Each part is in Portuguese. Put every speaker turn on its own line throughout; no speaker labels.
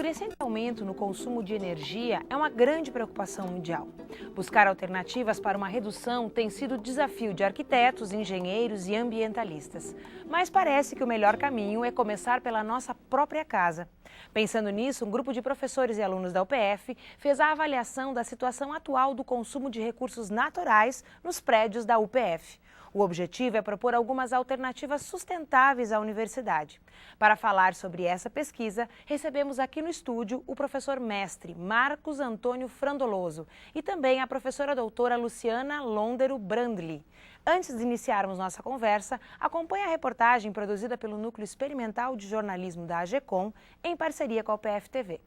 crescente aumento no consumo de energia é uma grande preocupação mundial. Buscar alternativas para uma redução tem sido desafio de arquitetos, engenheiros e ambientalistas. Mas parece que o melhor caminho é começar pela nossa própria casa. Pensando nisso, um grupo de professores e alunos da UPF fez a avaliação da situação atual do consumo de recursos naturais nos prédios da UPF. O objetivo é propor algumas alternativas sustentáveis à universidade. Para falar sobre essa pesquisa, recebemos aqui no estúdio o professor mestre Marcos Antônio Frandoloso e também a professora doutora Luciana Londero Brandli. Antes de iniciarmos nossa conversa, acompanhe a reportagem produzida pelo Núcleo Experimental de Jornalismo da AGECOM, em parceria com a UPF-TV.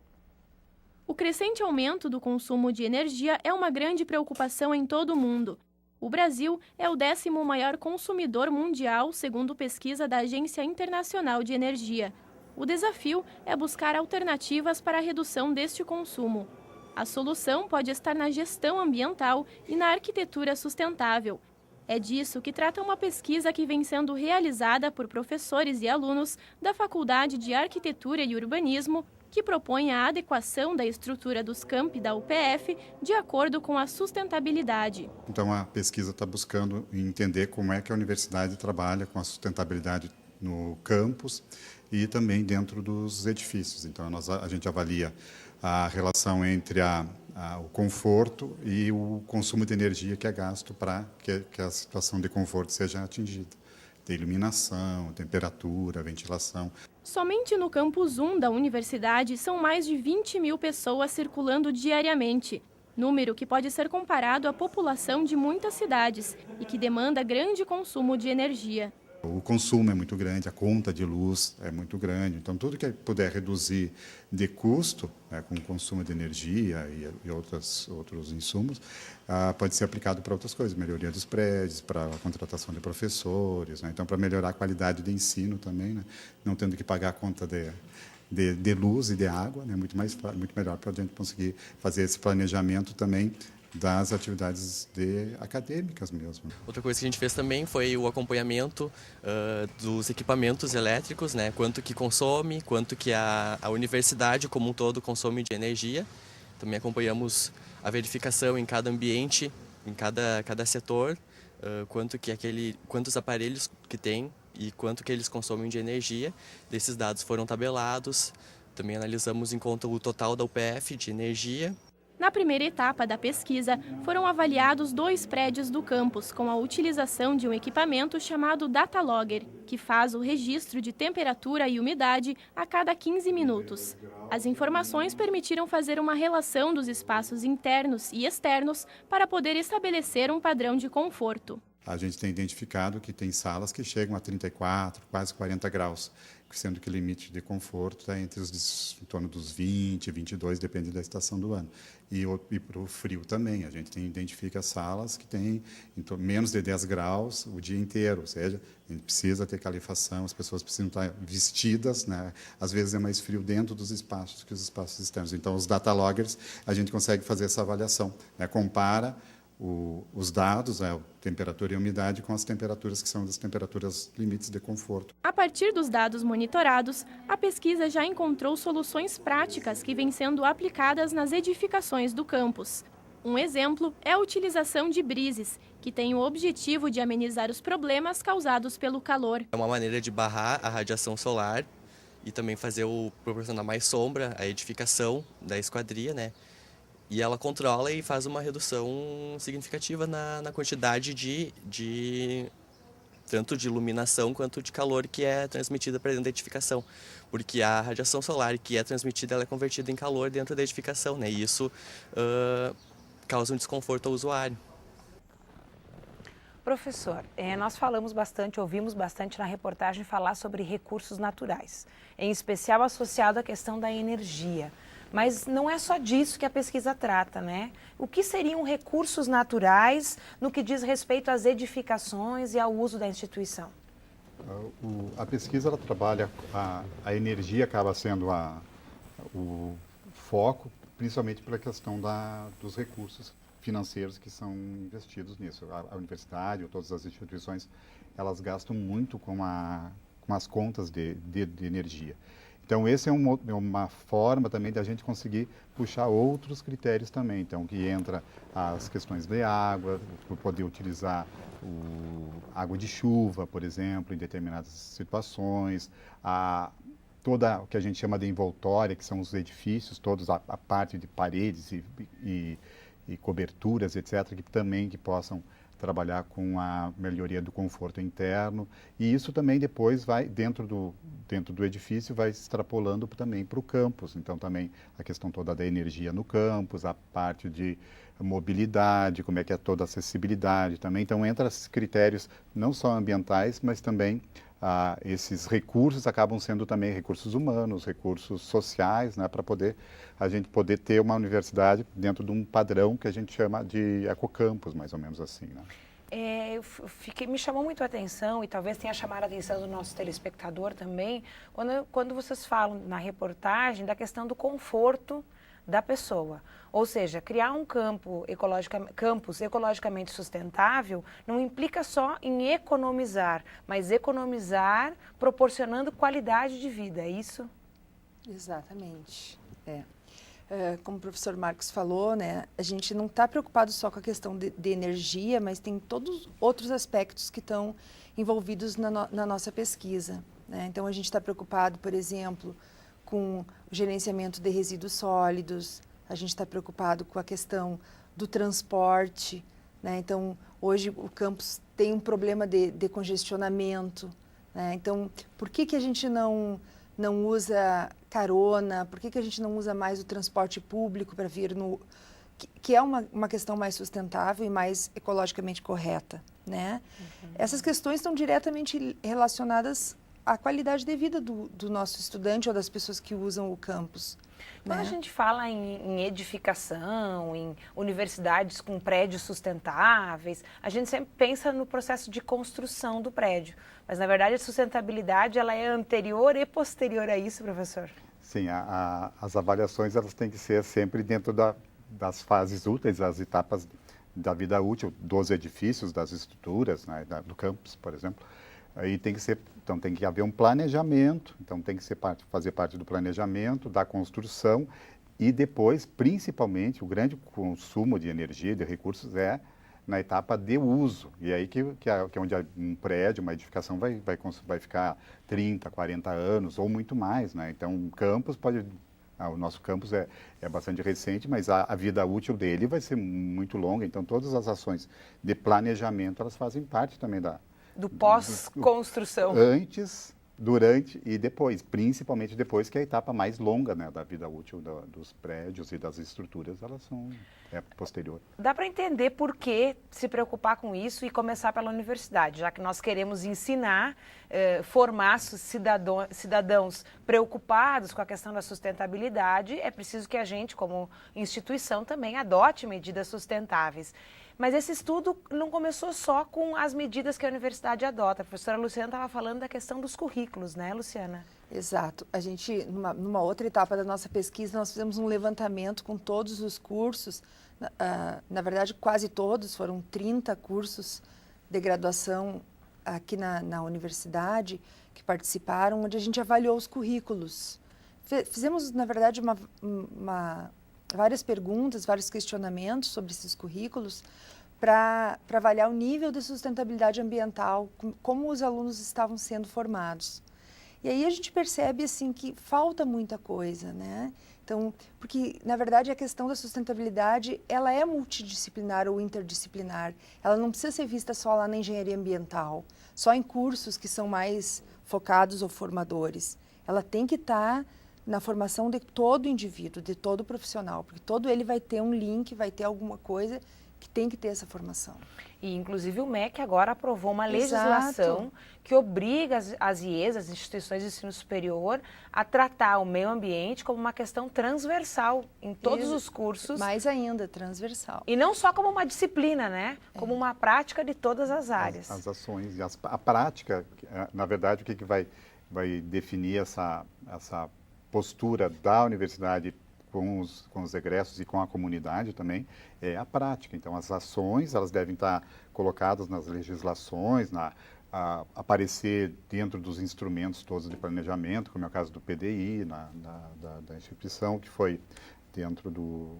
O crescente aumento do consumo de energia é uma grande preocupação em todo o mundo. O Brasil é o 10º maior consumidor mundial, segundo pesquisa da Agência Internacional de Energia. O desafio é buscar alternativas para a redução deste consumo. A solução pode estar na gestão ambiental e na arquitetura sustentável. É disso que trata uma pesquisa que vem sendo realizada por professores e alunos da Faculdade de Arquitetura e Urbanismo, que propõe a adequação da estrutura dos campi da UPF de acordo com a sustentabilidade.
Então a pesquisa está buscando entender como é que a universidade trabalha com a sustentabilidade no campus e também dentro dos edifícios. Então a gente avalia a relação entre o conforto e o consumo de energia que é gasto para que a situação de conforto seja atingida. Tem iluminação, temperatura, ventilação.
Somente no campus 1 da universidade são mais de 20 mil pessoas circulando diariamente, número que pode ser comparado à população de muitas cidades e que demanda grande consumo de energia.
O consumo é muito grande, a conta de luz é muito grande, então tudo que puder reduzir de custo, né, com o consumo de energia e outros insumos, pode ser aplicado para outras coisas, melhoria dos prédios, para a contratação de professores, né, então para melhorar a qualidade de ensino também, né, não tendo que pagar a conta de luz e de água, né, muito melhor para a gente conseguir fazer esse planejamento também das atividades acadêmicas mesmo.
Outra coisa que a gente fez também foi o acompanhamento dos equipamentos elétricos, né? Quanto que consome, quanto que a universidade como um todo consome de energia. Também acompanhamos a verificação em cada ambiente, em cada setor, quantos aparelhos que tem e quanto que eles consomem de energia. Desses dados foram tabelados. Também analisamos em conta o total da UPF de energia.
Na primeira etapa da pesquisa, foram avaliados 2 prédios do campus com a utilização de um equipamento chamado Data Logger, que faz o registro de temperatura e umidade a cada 15 minutos. As informações permitiram fazer uma relação dos espaços internos e externos para poder estabelecer um padrão de conforto.
A gente tem identificado que tem salas que chegam a 34, quase 40 graus, sendo que o limite de conforto está em torno dos 20, 22, depende da estação do ano. E para o frio também, a gente identifica salas que têm menos de 10 graus o dia inteiro, ou seja, a gente precisa ter calefação, as pessoas precisam estar vestidas, né? Às vezes é mais frio dentro dos espaços que os espaços externos. Então, os data loggers, a gente consegue fazer essa avaliação, né? Compara os dados, a temperatura e a umidade, com as temperaturas que são das temperaturas limites de conforto.
A partir dos dados monitorados, a pesquisa já encontrou soluções práticas que vêm sendo aplicadas nas edificações do campus. Um exemplo é a utilização de brises, que tem o objetivo de amenizar os problemas causados pelo calor.
É uma maneira de barrar a radiação solar e também proporcionar mais sombra à edificação da esquadria, né? E ela controla e faz uma redução significativa na quantidade tanto de iluminação quanto de calor que é transmitida para dentro da edificação. Porque a radiação solar que é transmitida, ela é convertida em calor dentro da edificação, né? E isso causa um desconforto ao usuário.
Professor, nós ouvimos bastante na reportagem falar sobre recursos naturais, em especial associado à questão da energia. Mas não é só disso que a pesquisa trata, né? O que seriam recursos naturais no que diz respeito às edificações e ao uso da instituição?
A pesquisa ela trabalha, a energia acaba sendo o foco, principalmente pela questão dos recursos financeiros que são investidos nisso. A universidade ou todas as instituições, elas gastam muito com as contas de energia. Então, esse é uma forma também de a gente conseguir puxar outros critérios também. Então, que entra as questões de água, poder utilizar água de chuva, por exemplo, em determinadas situações, toda o que a gente chama de envoltória, que são os edifícios, todos a parte de paredes e coberturas, etc., que possam trabalhar com a melhoria do conforto interno, e isso também depois vai, dentro do edifício, vai extrapolando também para o campus. Então, também a questão toda da energia no campus, a parte de mobilidade, como é que é toda a acessibilidade também. Então, entra esses critérios não só ambientais, mas também esses recursos acabam sendo também recursos humanos, recursos sociais, né, para a gente poder ter uma universidade dentro de um padrão que a gente chama de ecocampus, mais ou menos assim, né?
Me chamou muito a atenção, e talvez tenha chamado a atenção do nosso telespectador também, quando vocês falam na reportagem da questão do conforto da pessoa. Ou seja, criar um campus ecologicamente sustentável não implica só em economizar, mas economizar proporcionando qualidade de vida, é isso?
Exatamente. Como o professor Marcos falou, né, a gente não está preocupado só com a questão de energia, mas tem todos outros aspectos que estão envolvidos na nossa pesquisa, né? Então, a gente está preocupado, por exemplo, com o gerenciamento de resíduos sólidos, a gente está preocupado com a questão do transporte, né? Então, hoje o campus tem um problema de congestionamento, né? Então, por que a gente não usa carona? Por que a gente não usa mais o transporte público para vir que é uma questão mais sustentável e mais ecologicamente correta, né? Essas questões estão diretamente relacionadas à qualidade de vida do nosso estudante ou das pessoas que usam o campus.
Quando a gente fala em edificação, em universidades com prédios sustentáveis, a gente sempre pensa no processo de construção do prédio. Mas, na verdade, a sustentabilidade ela é anterior e posterior a isso, professor?
Sim, as avaliações elas têm que ser sempre dentro das fases úteis, as etapas da vida útil dos edifícios, das estruturas, né, do campus, por exemplo. Aí então tem que haver um planejamento, então tem que fazer parte do planejamento, da construção e depois, principalmente, o grande consumo de energia, de recursos é na etapa de uso. E aí que é onde um prédio, uma edificação vai ficar 30, 40 anos ou muito mais, né? Então, o nosso campus é bastante recente, mas a vida útil dele vai ser muito longa. Então, todas as ações de planejamento, elas fazem parte também
do pós-construção.
Antes, durante e depois, principalmente depois, que é a etapa mais longa, né, da vida útil dos prédios e das estruturas, elas é posterior.
Dá para entender por que se preocupar com isso e começar pela universidade, já que nós queremos ensinar, formar cidadãos preocupados com a questão da sustentabilidade, é preciso que a gente, como instituição, também adote medidas sustentáveis. Mas esse estudo não começou só com as medidas que a universidade adota. A professora Luciana estava falando da questão dos currículos, né, Luciana?
Exato. A gente, numa outra etapa da nossa pesquisa, nós fizemos um levantamento com todos os cursos, na verdade quase todos, foram 30 cursos de graduação aqui na universidade que participaram, onde a gente avaliou os currículos. Fizemos, na verdade, várias perguntas, vários questionamentos sobre esses currículos para avaliar o nível de sustentabilidade ambiental, como os alunos estavam sendo formados. E aí a gente percebe assim que falta muita coisa, né? Então, porque na verdade a questão da sustentabilidade, ela é multidisciplinar ou interdisciplinar. Ela não precisa ser vista só lá na engenharia ambiental, só em cursos que são mais focados ou formadores. Ela tem que estar na formação de todo indivíduo, de todo profissional, porque todo ele vai ter um link, vai ter alguma coisa que tem que ter essa formação.
E, inclusive, o MEC agora aprovou uma legislação que obriga as IES, as instituições de ensino superior, a tratar o meio ambiente como uma questão transversal em todos os cursos.
Mais ainda, transversal.
E não só como uma disciplina, né? Como uma prática de todas as áreas.
As ações, a prática, na verdade, o que vai definir essa postura da universidade com os egressos e com a comunidade também, é a prática. Então, as ações, elas devem estar colocadas nas legislações, aparecer dentro dos instrumentos todos de planejamento, como é o caso do PDI, da instituição, que foi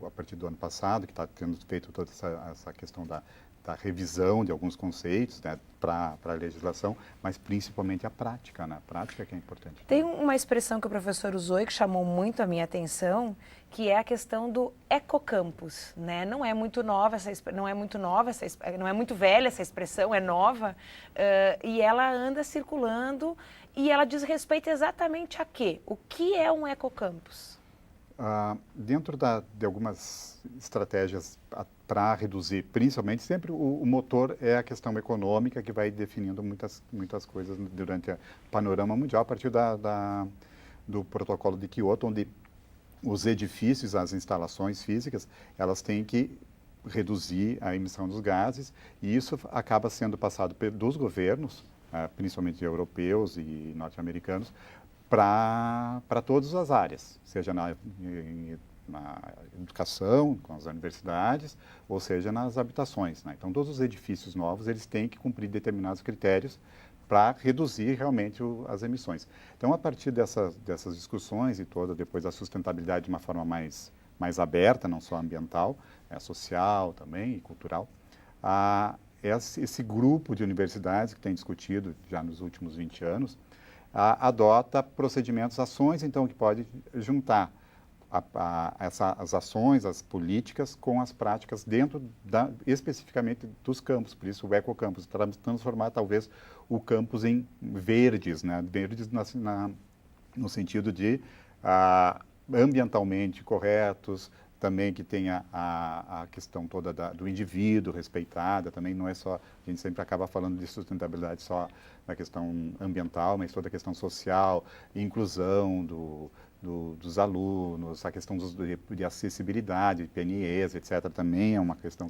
a partir do ano passado, que está tendo feito toda essa questão da revisão de alguns conceitos, né, para a legislação, mas principalmente a prática, né? A prática que é importante.
Tem uma expressão que o professor usou e que chamou muito a minha atenção, que é a questão do ecocampus, né? Não é muito velha essa expressão, é nova, e ela anda circulando e ela diz respeito exatamente a quê? O que é um ecocampus?
Dentro de algumas estratégias para reduzir, principalmente, sempre o motor é a questão econômica que vai definindo muitas coisas durante o panorama mundial, a partir do protocolo de Kyoto, onde os edifícios, as instalações físicas, elas têm que reduzir a emissão dos gases, e isso acaba sendo passado dos governos, principalmente europeus e norte-americanos, para todas as áreas, seja na educação, com as universidades, ou seja nas habitações, né? Então, todos os edifícios novos, eles têm que cumprir determinados critérios para reduzir realmente as emissões. Então, a partir dessas discussões e depois a sustentabilidade de uma forma mais aberta, não só ambiental, social também e cultural, esse grupo de universidades que tem discutido já nos últimos 20 anos, adota procedimentos, ações, então, que pode juntar as ações, as políticas com as práticas dentro especificamente dos campos. Por isso, o ecocampus, transformar talvez o campus em verdes, né? Verdes no sentido de ambientalmente corretos, também que tenha a questão toda do indivíduo respeitada, também não é só, a gente sempre acaba falando de sustentabilidade só na questão ambiental, mas toda a questão social, inclusão dos alunos, a questão de acessibilidade, PNEs, etc., também é uma questão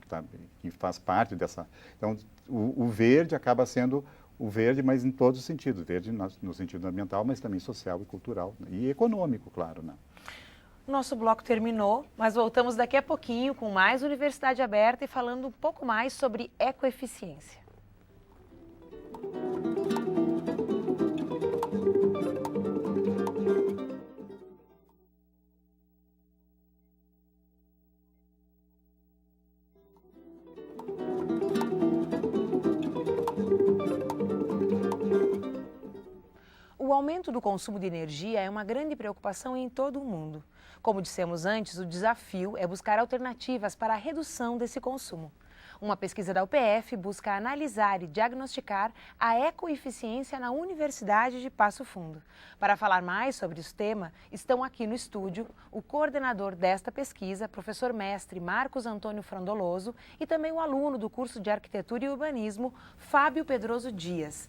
que faz parte dessa. Então, o verde acaba sendo o verde, mas em todos os sentidos, verde no sentido ambiental, mas também social e cultural, e econômico, claro, né?
Nosso bloco terminou, mas voltamos daqui a pouquinho com mais Universidade Aberta e falando um pouco mais sobre ecoeficiência. O aumento do consumo de energia é uma grande preocupação em todo o mundo. Como dissemos antes, o desafio é buscar alternativas para a redução desse consumo. Uma pesquisa da UPF busca analisar e diagnosticar a ecoeficiência na Universidade de Passo Fundo. Para falar mais sobre esse tema, estão aqui no estúdio o coordenador desta pesquisa, professor mestre Marcos Antônio Frondoloso, e também o aluno do curso de Arquitetura e Urbanismo, Fábio Pedroso Dias.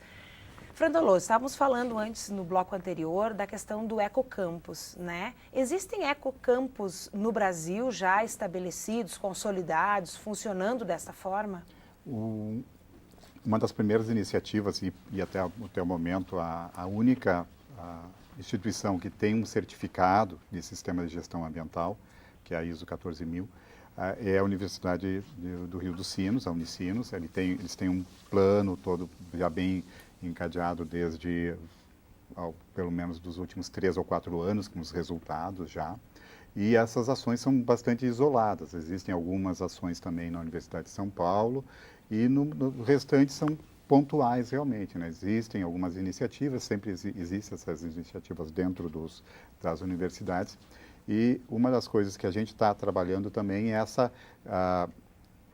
Frondoloso, estávamos falando antes, no bloco anterior, da questão do ecocampus, né? Existem ecocampus no Brasil já estabelecidos, consolidados, funcionando dessa forma?
Uma das primeiras iniciativas, e até o momento a única instituição que tem um certificado de sistema de gestão ambiental, que é a ISO 14000, é a Universidade do Rio dos Sinos, a Unicinos. Eles têm um plano todo já bem encadeado desde, pelo menos, dos últimos 3 ou 4 anos, com os resultados já. E essas ações são bastante isoladas. Existem algumas ações também na Universidade de São Paulo e no restante são pontuais realmente, né? Existem algumas iniciativas, sempre existem essas iniciativas dentro das universidades. E uma das coisas que a gente está trabalhando também é essa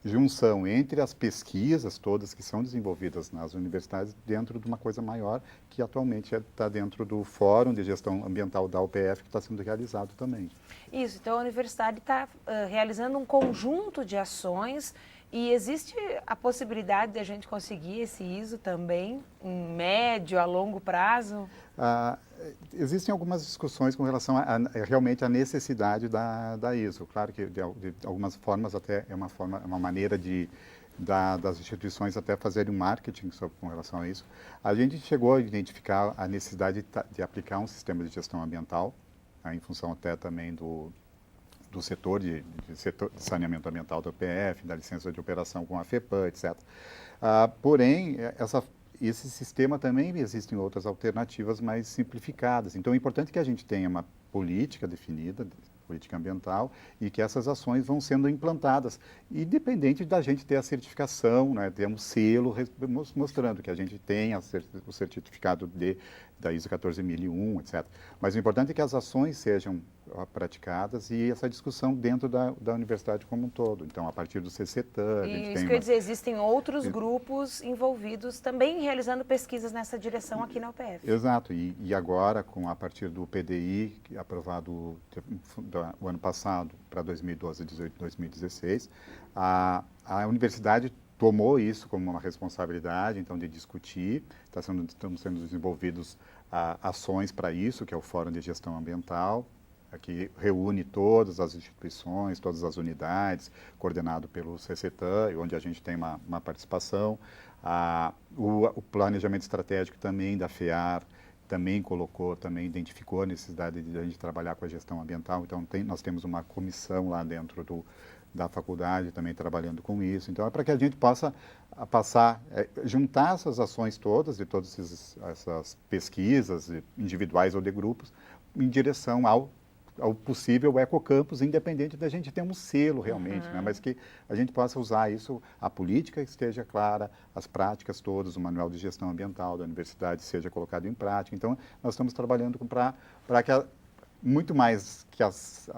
junção entre as pesquisas todas que são desenvolvidas nas universidades dentro de uma coisa maior que atualmente está dentro do Fórum de Gestão Ambiental da UPF, que está sendo realizado também.
Isso, então a universidade está realizando um conjunto de ações e existe a possibilidade de a gente conseguir esse ISO também em médio, a longo prazo?
Existem algumas discussões com relação realmente à necessidade da ISO. Claro que de algumas formas até é uma maneira das instituições até fazerem um marketing com relação a isso. A gente chegou a identificar a necessidade de aplicar um sistema de gestão ambiental, em função até também do setor de saneamento ambiental da UPF, da licença de operação com a FEPAM, etc. Porém, esse sistema também existem outras alternativas mais simplificadas. Então, é importante que a gente tenha uma política definida, política ambiental, e que essas ações vão sendo implantadas, independente da gente ter a certificação, né, ter um selo mostrando que a gente tem o certificado da ISO 14001, etc. Mas o importante é que as ações sejam praticadas e essa discussão dentro da universidade como um todo. Então, a partir do CCTAN...
E isso quer dizer, existem outros grupos envolvidos também realizando pesquisas nessa direção aqui na UPF.
Exato. E agora, a partir do PDI, aprovado o ano passado para 2012, 2018, 2016, a universidade tomou isso como uma responsabilidade, então, de discutir. Estão sendo desenvolvidos ações para isso, que é o Fórum de Gestão Ambiental, que reúne todas as instituições, todas as unidades, coordenado pelo CCTAN, onde a gente tem uma participação. O planejamento estratégico também da FEAR também identificou a necessidade de a gente trabalhar com a gestão ambiental. Então, nós temos uma comissão lá dentro da faculdade também trabalhando com isso. Então, é para que a gente possa juntar essas ações todas, de todas essas pesquisas individuais ou de grupos, em direção ao possível ecocampus, independente da gente ter um selo realmente, né? Mas que a gente possa usar isso, a política esteja clara, as práticas todas, o manual de gestão ambiental da universidade seja colocado em prática. Então, nós estamos trabalhando para que, muito mais que as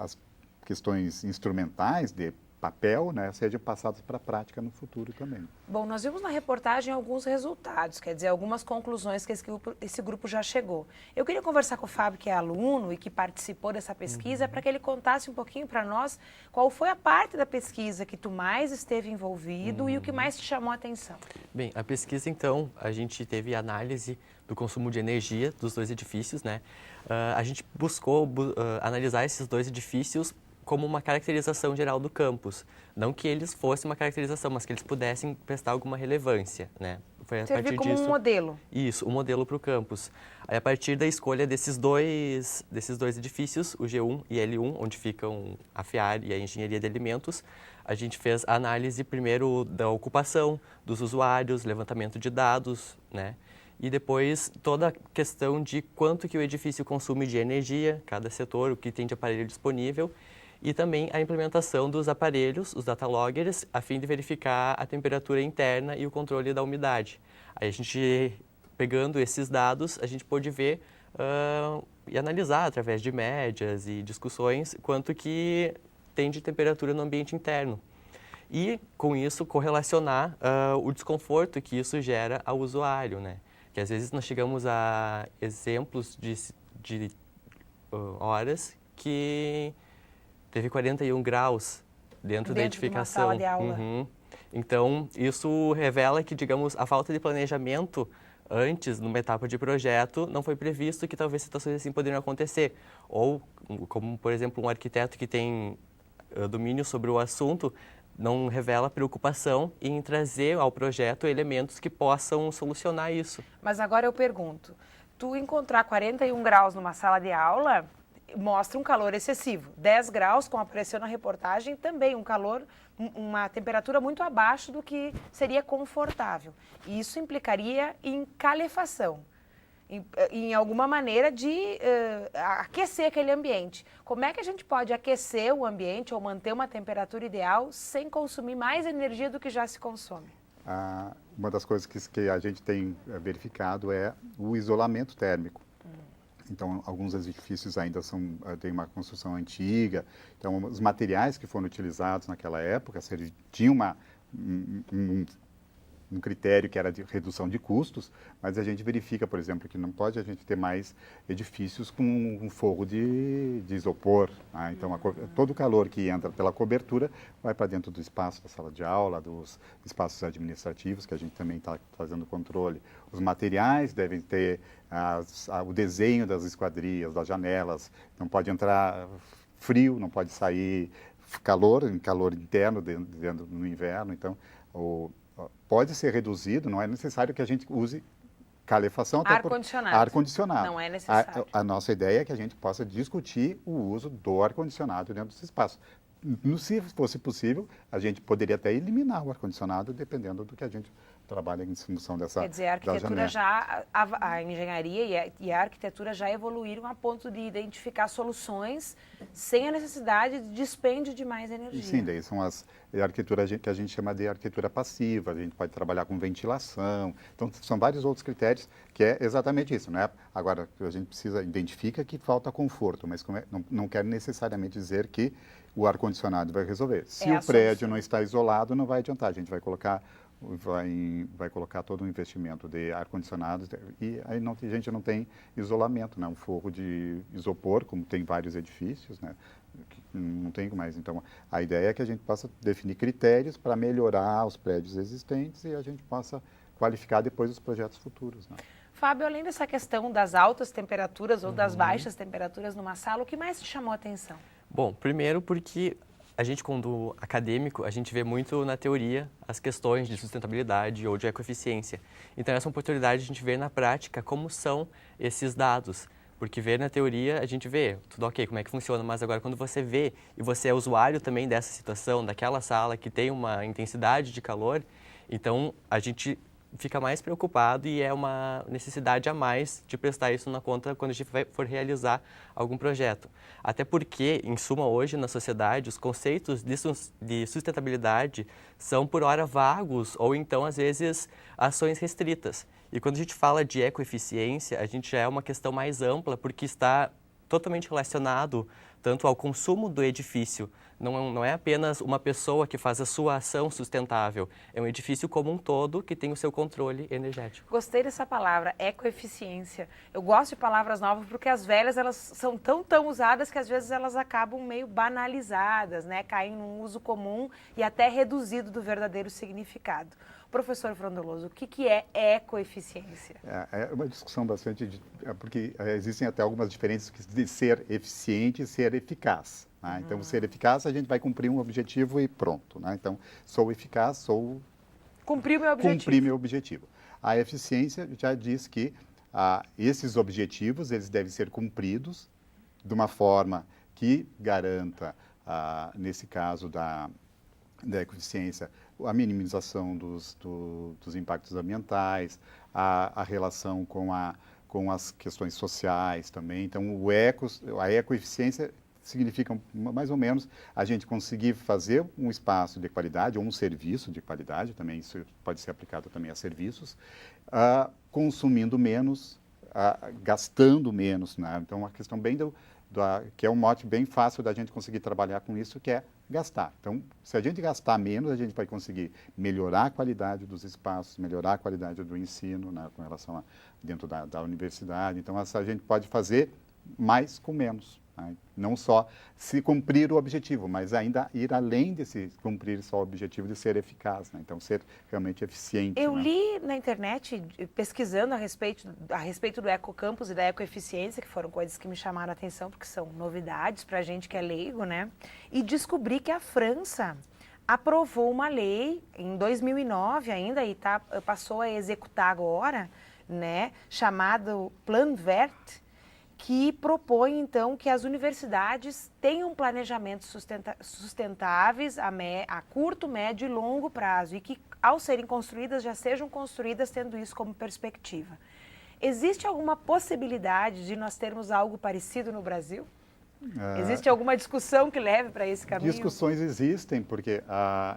questões instrumentais de papel, né, sejam passadas para a prática no futuro também.
Bom, nós vimos na reportagem alguns resultados, quer dizer, algumas conclusões que esse grupo já chegou. Eu queria conversar com o Fábio, que é aluno e que participou dessa pesquisa, para que ele contasse um pouquinho para nós qual foi a parte da pesquisa que tu mais esteve envolvido e o que mais te chamou a atenção.
Bem, a pesquisa, então, a gente teve análise do consumo de energia dos dois edifícios, né? A gente buscou analisar esses dois edifícios como uma caracterização geral do campus. Não que eles fossem uma caracterização, mas que eles pudessem prestar alguma relevância, né? Foi a
Servir
partir
como
disso,
um modelo.
Isso, um modelo para o campus. Aí, a partir da escolha desses dois edifícios, o G1 e L1, onde ficam a FEAR e a Engenharia de Alimentos, a gente fez a análise primeiro da ocupação, dos usuários, levantamento de dados, né? E depois toda a questão de quanto que o edifício consome de energia, cada setor, o que tem de aparelho disponível, e também a implementação dos aparelhos, os data loggers, a fim de verificar a temperatura interna e o controle da umidade. Aí a gente, pegando esses dados, a gente pôde ver e analisar através de médias e discussões quanto que tem de temperatura no ambiente interno. E, com isso, correlacionar o desconforto que isso gera ao usuário, né? Que às vezes nós chegamos a exemplos de horas que teve 41 graus dentro da edificação.
De uma sala de aula.
Uhum. Então, isso revela que, digamos, a falta de planejamento antes, numa etapa de projeto, não foi previsto que talvez situações assim poderiam acontecer. Ou, como, por exemplo, um arquiteto que tem domínio sobre o assunto, não revela preocupação em trazer ao projeto elementos que possam solucionar isso.
Mas agora eu pergunto, tu encontrar 41 graus numa sala de aula mostra um calor excessivo. 10 graus, como apareceu na reportagem, também um calor, uma temperatura muito abaixo do que seria confortável. E isso implicaria em calefação, em alguma maneira de aquecer aquele ambiente. Como é que a gente pode aquecer o ambiente ou manter uma temperatura ideal sem consumir mais energia do que já se consome?
Uma das coisas que a gente tem verificado é o isolamento térmico. Então, alguns edifícios ainda têm uma construção antiga. Então, os materiais que foram utilizados naquela época tinham um critério que era de redução de custos, mas a gente verifica, por exemplo, que não pode a gente ter mais edifícios com um forro de isopor. Né? Então, todo o calor que entra pela cobertura vai para dentro do espaço da sala de aula, dos espaços administrativos, que a gente também está fazendo controle. Os materiais devem ter o desenho das esquadrias, das janelas. Não pode entrar frio, não pode sair calor interno dentro no inverno. Então, pode ser reduzido, não é necessário que a gente use calefação.
Ar-condicionado.
Ar-condicionado.
Não é necessário.
A nossa ideia é que a gente possa discutir o uso do ar-condicionado dentro desse espaço. Se fosse possível, a gente poderia até eliminar o ar-condicionado, dependendo do que a gente trabalha em função dessa
Quer dizer, a arquitetura a engenharia e a arquitetura já evoluíram a ponto de identificar soluções sem a necessidade de dispêndio de mais energia.
Sim, daí são as arquitetura que a gente chama de arquitetura passiva, a gente pode trabalhar com ventilação, então são vários outros critérios que é exatamente isso, né? Agora, a gente identifica que falta conforto, mas não quer necessariamente dizer que o ar-condicionado vai resolver. Se o prédio não está isolado, não vai adiantar, a gente vai colocar todo um investimento de ar-condicionado e aí a gente não tem isolamento, né? Um forro de isopor, como tem vários edifícios, né? Não tem mais. Então, a ideia é que a gente possa definir critérios para melhorar os prédios existentes e a gente possa qualificar depois os projetos futuros, né?
Fábio, além dessa questão das altas temperaturas ou das baixas temperaturas numa sala, o que mais te chamou a atenção?
Bom, primeiro porque a gente, quando acadêmico, a gente vê muito na teoria as questões de sustentabilidade ou de ecoeficiência. Então, essa oportunidade de a gente ver na prática como são esses dados. Porque ver na teoria, a gente vê, tudo ok, como é que funciona, mas agora quando você vê e você é usuário também dessa situação, daquela sala que tem uma intensidade de calor, então a gente fica mais preocupado e é uma necessidade a mais de prestar isso na conta quando a gente for realizar algum projeto. Até porque, em suma, hoje na sociedade, os conceitos de sustentabilidade são por hora vagos ou então, às vezes, ações restritas. E quando a gente fala de ecoeficiência, a gente já é uma questão mais ampla porque está totalmente relacionado tanto ao consumo do edifício. Não é apenas uma pessoa que faz a sua ação sustentável, é um edifício como um todo que tem o seu controle energético.
Gostei dessa palavra, ecoeficiência. Eu gosto de palavras novas porque as velhas elas são tão usadas que às vezes elas acabam meio banalizadas, né? Caem num uso comum e até reduzido do verdadeiro significado. Professor Frondoloso, o que é ecoeficiência?
É uma discussão bastante, porque existem até algumas diferenças de ser eficiente e ser eficaz. Né? Então, ser eficaz, a gente vai cumprir um objetivo e pronto. Né? Então, sou eficaz,
cumprir meu objetivo.
Cumprir meu objetivo. A eficiência já diz que esses objetivos eles devem ser cumpridos de uma forma que garanta, nesse caso da ecoeficiência, a minimização dos impactos ambientais, a relação com as questões sociais também. Então, a ecoeficiência significa mais ou menos a gente conseguir fazer um espaço de qualidade ou um serviço de qualidade, também isso pode ser aplicado também a serviços, consumindo menos, gastando menos. Né? Então, uma questão bem que é um mote bem fácil da gente conseguir trabalhar com isso, que é gastar. Então, se a gente gastar menos, a gente vai conseguir melhorar a qualidade dos espaços, melhorar a qualidade do ensino, né, com relação dentro da universidade. Então, a gente pode fazer mais com menos. Né? Não só se cumprir o objetivo, mas ainda ir além de se cumprir só o objetivo de ser eficaz. Né? Então, ser realmente eficiente.
Eu
né?
li na internet, pesquisando a respeito do ecocampus e da ecoeficiência, que foram coisas que me chamaram a atenção, porque são novidades para a gente que é leigo, né? E descobri que a França aprovou uma lei em 2009 ainda, e passou a executar agora, né? Chamado Plan Vert, que propõe, então, que as universidades tenham planejamentos sustentáveis a curto, médio e longo prazo e que, ao serem construídas, já sejam construídas tendo isso como perspectiva. Existe alguma possibilidade de nós termos algo parecido no Brasil? Existe alguma discussão que leve para esse caminho?
Discussões existem, porque,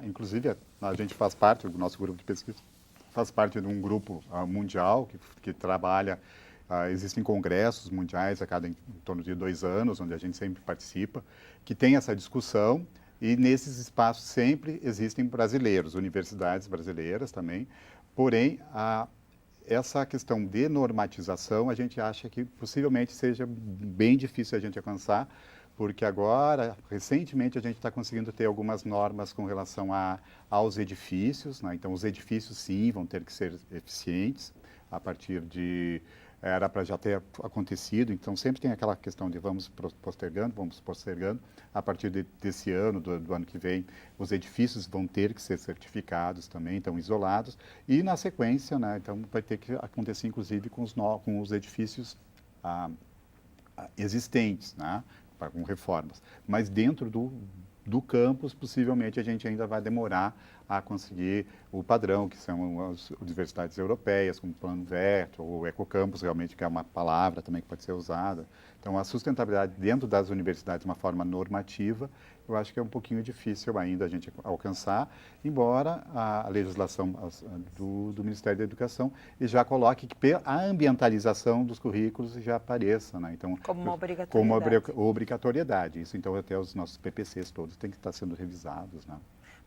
inclusive, a gente faz parte, o nosso grupo de pesquisa faz parte de um grupo mundial que trabalha. Existem congressos mundiais em torno de 2 anos, onde a gente sempre participa, que tem essa discussão e nesses espaços sempre existem brasileiros, universidades brasileiras também. Porém, essa questão de normatização, a gente acha que possivelmente seja bem difícil a gente alcançar, porque agora, recentemente, a gente está conseguindo ter algumas normas com relação aos edifícios. Né? Então, os edifícios, sim, vão ter que ser eficientes a partir de... Era para já ter acontecido, então sempre tem aquela questão de vamos postergando. A partir desse ano, do ano que vem, os edifícios vão ter que ser certificados também, então isolados. E na sequência, né, então vai ter que acontecer inclusive com os edifícios existentes, né, com reformas. Mas dentro do campus, possivelmente a gente ainda vai demorar a conseguir o padrão, que são as universidades europeias, como o Plano Vector, o Ecocampus, realmente, que é uma palavra também que pode ser usada. Então, a sustentabilidade dentro das universidades de uma forma normativa, eu acho que é um pouquinho difícil ainda a gente alcançar, embora a legislação do Ministério da Educação já coloque que a ambientalização dos currículos já apareça, né? Então,
Como uma obrigatoriedade.
Como uma obrigatoriedade. Isso, então, até os nossos PPCs todos têm que estar sendo revisados, né?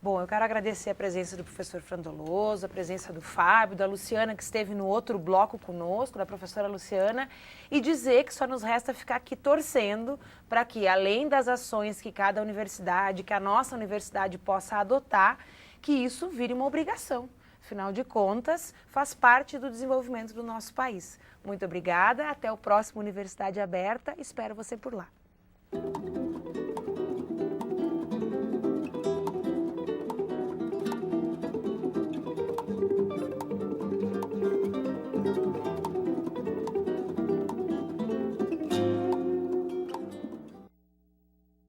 Bom, eu quero agradecer a presença do professor Frandoloso, a presença do Fábio, da Luciana, que esteve no outro bloco conosco, da professora Luciana, e dizer que só nos resta ficar aqui torcendo para que, além das ações que cada universidade, que a nossa universidade possa adotar, que isso vire uma obrigação. Afinal de contas, faz parte do desenvolvimento do nosso país. Muito obrigada, até o próximo Universidade Aberta, espero você por lá.